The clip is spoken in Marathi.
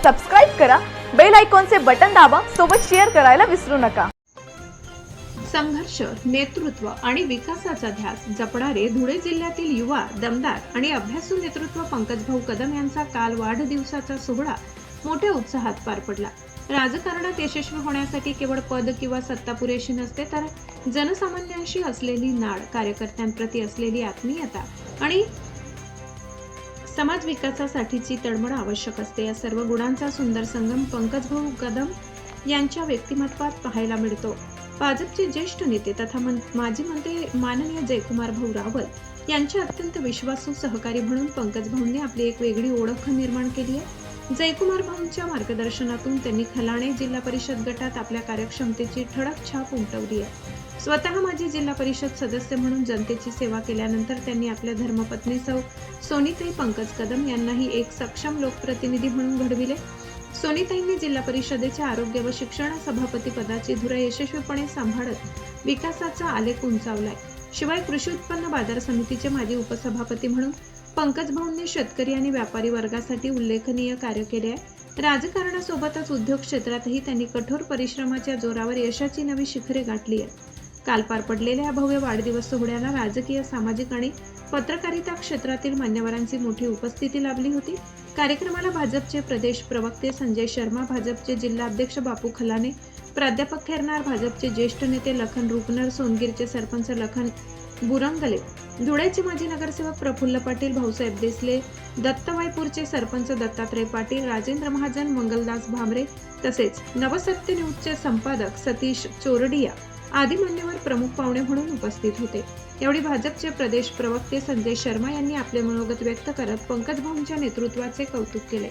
सबस्क्राईब करा, बेल आयकॉनचे बटन दाबा, सोबत शेअर करायला विसरू नका। संघर्ष, नेतृत्व आणि विकासाचा ध्यास जपणारे धुळे जिल्ह्यातील युवा, दमदार आणि अभ्यासू नेतृत्व पंकजभाऊ कदम यांचा काल वाढदिवसाचा सोहळा मोठ्या उत्साहात पार पडला। राजकारणात यशस्वी होण्यासाठी केवळ पद किंवा सत्ता पुरेशी नसते, तर जनसामान्यांशी असलेली नाळ, कार्यकर्त्यांप्रती असलेली आत्मीयता आणि समाज विकासासाठीची तळमळ आवश्यक असते। या सर्व गुणांचा सुंदर संगम पंकजभाऊ कदम यांच्या व्यक्तिमत्वात पाहायला मिळतो। भाजपचे ज्येष्ठ नेते तथा माजी मंत्री माननीय जयकुमार भाऊ रावल यांचे अत्यंत विश्वासू सहकारी म्हणून पंकजभाऊंनी आपली एक वेगळी ओळख निर्माण केली आहे। जयकुमार भाऊंच्या मार्गदर्शनातून त्यांनी खलाणे जिल्हा परिषद गटात आपल्या कार्यक्षमतेची ठळक छाप उमटवली आहे। स्वतः माजी जिल्हा परिषद सदस्य म्हणून जनतेची सेवा केल्यानंतर त्यांनी आपल्या धर्मपत्नी सौ सोनीताई पंकज कदम यांनाही एक सक्षम लोकप्रतिनिधी म्हणून घडविले। सोनीताईंनी जिल्हा परिषदेच्या आरोग्य व शिक्षण सभापती पदाची धुरा यशस्वीपणे सांभाळत विकासाचा आलेख उंचावलाय। शिवाय कृषी उत्पन्न बाजार समितीचे माजी उपसभापती म्हणून पंकजभाऊंनी शेतकरी आणि व्यापारी वर्गासाठी उल्लेखनीय कार्य केले आहे। राजकारणासोबतच उद्योग क्षेत्रातही त्यांनी कठोर परिश्रमाच्या जोरावर यशाची नवी शिखरे गाठली आहे। काल पार पडलेल्या भव्य वाढदिवस सोहळ्याला राजकीय, सामाजिक आणि पत्रकारिता क्षेत्रातील मान्यवरांची मोठी उपस्थिती लाभली होती। कार्यक्रमाला भाजपचे प्रदेश प्रवक्ते संजय शर्मा, भाजपचे जिल्हा अध्यक्ष बापू खलाने, प्राध्यापक खैरनार, भाजपचे ज्येष्ठ नेते लखन रुपनर, सोनगीरचे सरपंच लखन बुरंगले, धुळ्याचे माजी नगरसेवक प्रफुल्ल पाटील, भाऊसाहेब देसले, दत्तवायपूरचे सरपंच दत्तात्रय पाटील, राजेंद्र महाजन, मंगलदास भामरे तसेच नवसत्य न्यूजचे संपादक सतीश चोरडिया आदी मान्यवर प्रमुख पाहुणे म्हणून उपस्थित होते। यावेळी भाजपचे प्रदेश प्रवक्ते संजय शर्मा यांनी आपले मनोगत व्यक्त करत पंकजभाऊंच्या नेतृत्वाचे कौतुक केले।